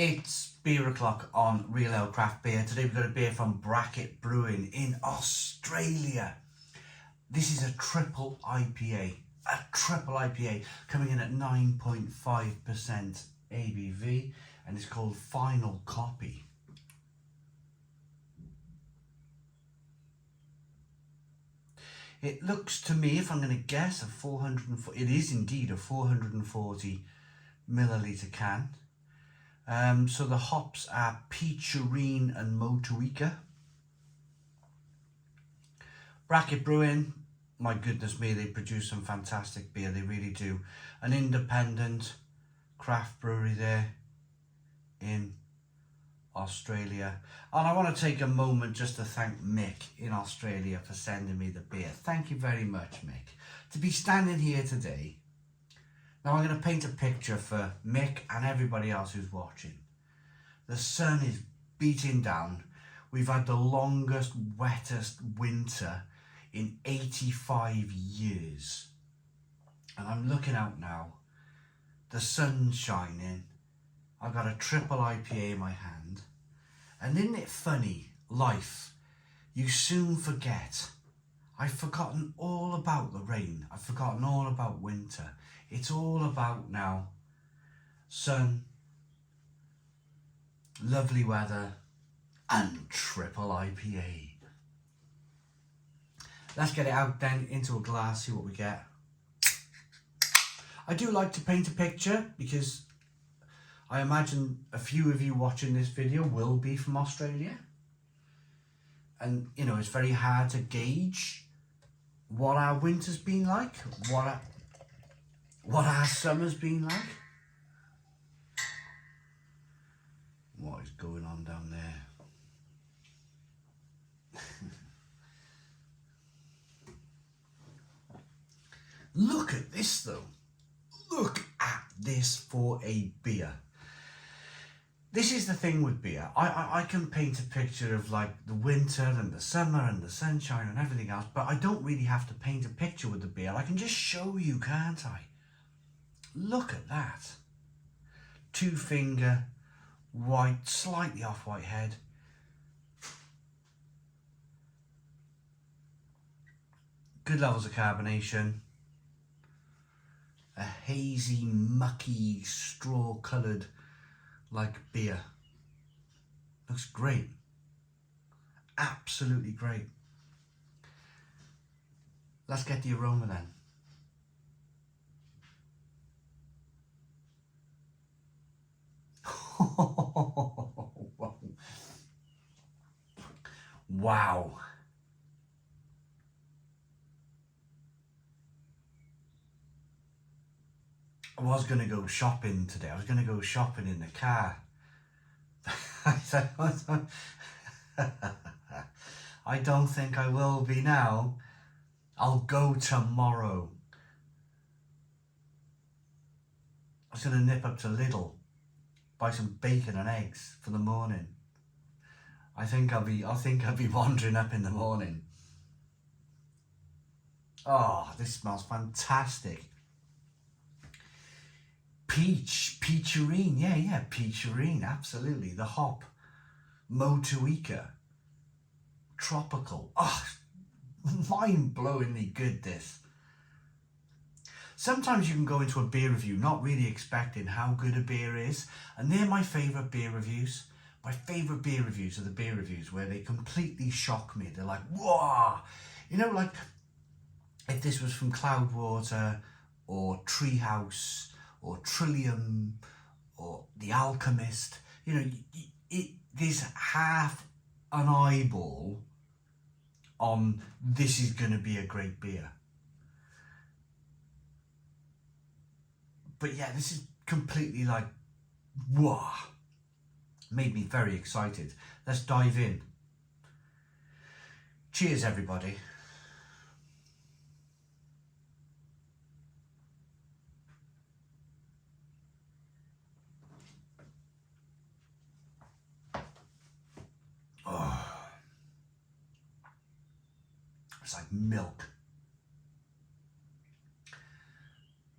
It's beer o'clock on Real Ale Craft Beer. Today we've got a beer from Brewing in Australia. This is a triple IPA. Coming in at 9.5% ABV, and it's called Final Copy. It looks to me, if I'm going to guess, it is indeed a 440 milliliter can. So the hops are Peacherine and Motueka. Brewing, my goodness me, they produce some fantastic beer, they really do. An independent craft brewery there in Australia. And I want to take a moment just to thank Mick in Australia for sending me the beer. Thank you very much, Mick. To be standing here today. Now I'm going to paint a picture for Mick and everybody else who's watching. The sun is beating down. We've had the longest, wettest winter in 85 years. And I'm looking out now. The sun's shining. I've got a triple IPA in my hand. And isn't it funny, life, you soon forget. I've forgotten all about the rain. I've forgotten all about winter. It's all about now sun, lovely weather, and triple IPA. Let's get it out then into a glass, see what we get. I do like to paint a picture because I imagine a few of you watching this video will be from Australia. And, you know, it's very hard to gauge what our winter's been like, what our summer's been like. What is going on down there? Look at this though. Look at this for a beer. This is the thing with beer. I can paint a picture of like the winter and the summer and the sunshine and everything else, but I don't really have to paint a picture with the beer. I can just show you, can't I? Look at that. 2-finger, white, slightly off-white head. Good levels of carbonation. A hazy, mucky, straw-coloured like beer. Looks great. Absolutely great. Let's get the aroma then. Wow. I was going to go shopping today. I was going to go shopping in the car. I said, I don't think I will be now. I'll go tomorrow. I was going to nip up to Lidl, buy some bacon and eggs for the morning. I think I'll be wandering up in the morning. Oh, this smells fantastic. Peacherine, yeah, Peacherine, absolutely. The hop, Motueka, tropical. Oh, mind-blowingly good this. Sometimes you can go into a beer review not really expecting how good a beer is, and they're my favourite beer reviews. My favourite beer reviews are the beer reviews where they completely shock me. They're like, whoa! You know, like if this was from Cloudwater or Treehouse or Trillium or The Alchemist, you know, there's half an eyeball on this is going to be a great beer. But yeah, this is completely like, whoa, made me very excited. Let's dive in. Cheers, everybody. Oh, it's like milk.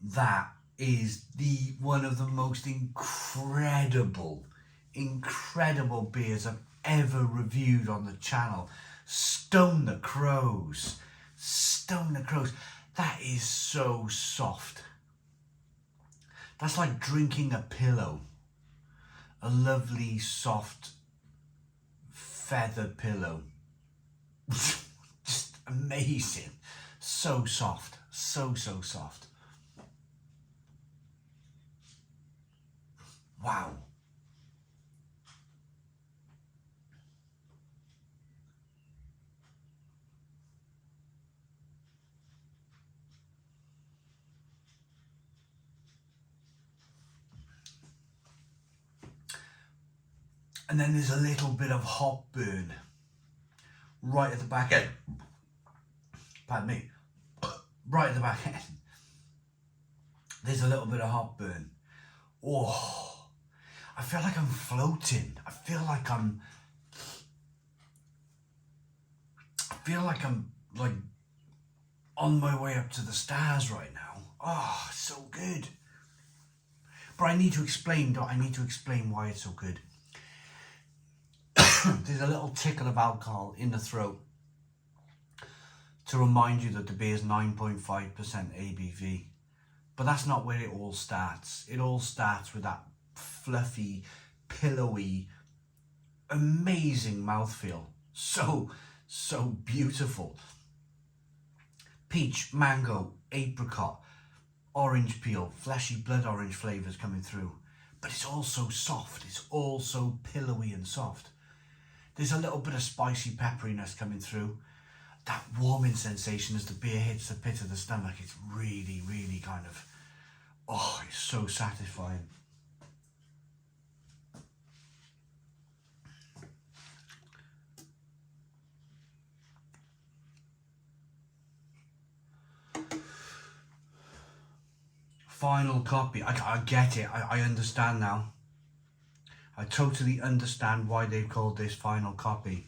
That is one of the most incredible incredible beers I've ever reviewed on the channel. Stone the Crows. Stone the Crows. That is so soft. That's like drinking a pillow. A lovely, soft, feather pillow. Just amazing. So soft. So soft. Wow. And then there's a little bit of hop burn right at the back end. Pardon me. Right at the back end. There's a little bit of hop burn. Oh, I feel like I'm floating. I feel like I'm like on my way up to the stars right now. Oh, so good. But I need to explain why it's so good. There's a little tickle of alcohol in the throat to remind you that the beer is 9.5% ABV. But that's not where it all starts. It all starts with that fluffy, pillowy, amazing mouthfeel. So beautiful. Peach, mango, apricot, orange peel, fleshy blood orange flavours coming through. But it's also soft. It's also pillowy and soft. There's a little bit of spicy pepperiness coming through. That warming sensation as the beer hits the pit of the stomach. It's really, really kind of, oh, it's so satisfying. Final copy. I get it. I understand now. I totally understand why they've called this final copy.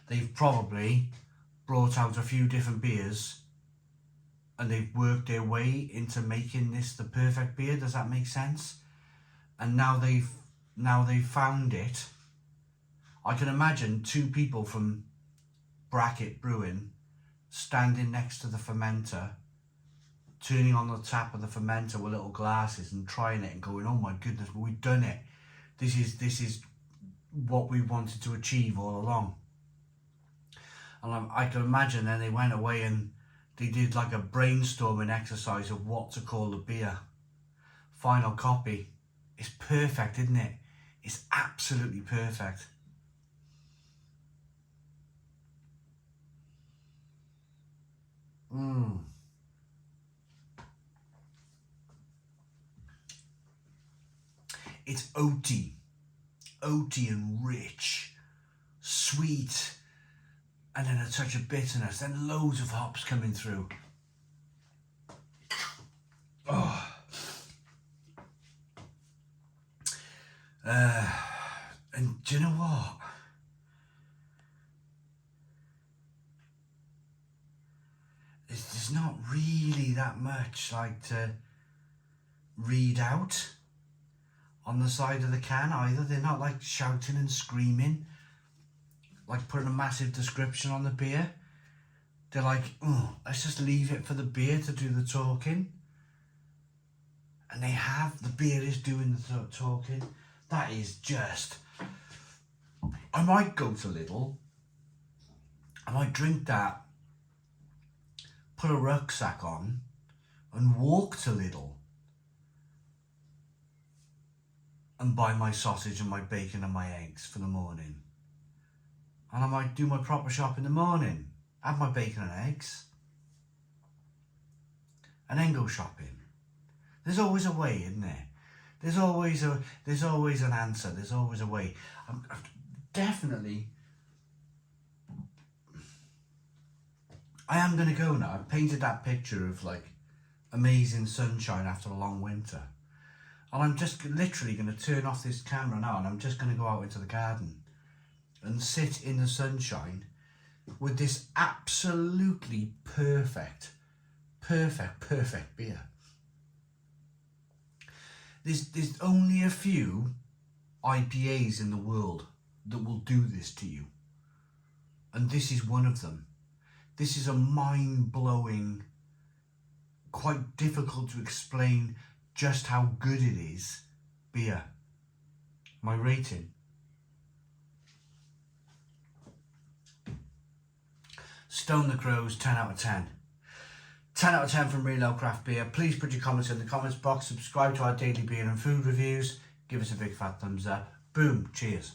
They've probably brought out a few different beers and they've worked their way into making this the perfect beer. Does that make sense? And now they've found it. I can imagine two people from Brewing standing next to the fermenter, turning on the tap of the fermenter with little glasses and trying it and going, oh my goodness, we've done it. This is what we wanted to achieve all along. And I can imagine then they went away and they did like a brainstorming exercise of what to call the beer. Final copy. It's perfect, isn't it? It's absolutely perfect. It's oaty and rich, sweet, and then a touch of bitterness, then loads of hops coming through. Oh. And do you know what? There's not really that much like to read out on the side of the can either. They're not like shouting and screaming, like putting a massive description on the beer. They're like, oh, let's just leave it for the beer to do the talking. And the beer is doing the talking. That is just, I might go to Lidl, I might drink that, put a rucksack on and walk to Lidl and buy my sausage and my bacon and my eggs for the morning. And I might do my proper shop in the morning, have my bacon and eggs, and then go shopping. There's always a way, isn't there? There's always an answer. There's always a way. Definitely, I am going to go now. I've painted that picture of like amazing sunshine after a long winter. And I'm just literally going to turn off this camera now and I'm just going to go out into the garden and sit in the sunshine with this absolutely perfect beer. There's only a few IPAs in the world that will do this to you. And this is one of them. This is a mind-blowing, quite difficult to explain just how good it is beer. My rating. Stone the Crows, 10 out of 10. 10 out of 10 from Real Ale Craft Beer. Please put your comments in the comments box. Subscribe to our daily beer and food reviews. Give us a big fat thumbs up. Boom. Cheers.